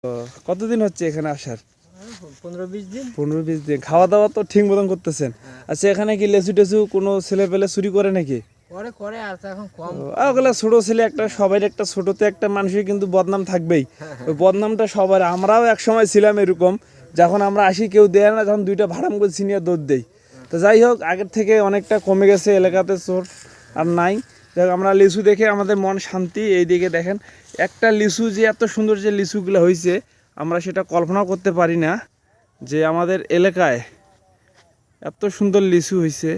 তো কতদিন হচ্ছে এখানে আসার? 15-20 দিন। 15-20 দিন। খাওয়া দাওয়া তো ঠিক মতন করতেছেন? আচ্ছা, এখানে কি লেচু টেচু কোনো ছেলে পেলে চুরি করে নাকি? করে আর তো এখন কম। ওগুলা ছোট ছেলে, একটা সবাই একটা ছোটতে একটা মানুষের কিন্তু বদনাম থাকবেই। ওই বদনামটা সবার, আমরাও এক সময় ছিলাম এরকম। যখন আমরা আসি কেউ দেয় না, তখন দুইটা ভাড়াম করে সিনিয়র দৌড় দেই। তো যাই হোক, আগের থেকে অনেকটা কমে গেছে এলাকাতে চোর আর নাই। দেখ, আমরা লিচু দেখে আমাদের মন শান্তি। এই দিকে দেখেন, একটা লিচু যে এত সুন্দর যে লিচুগুলো হয়েছে, আমরা সেটা কল্পনা করতে পারি না যে আমাদের এলাকায় এত সুন্দর লিচু হয়েছে।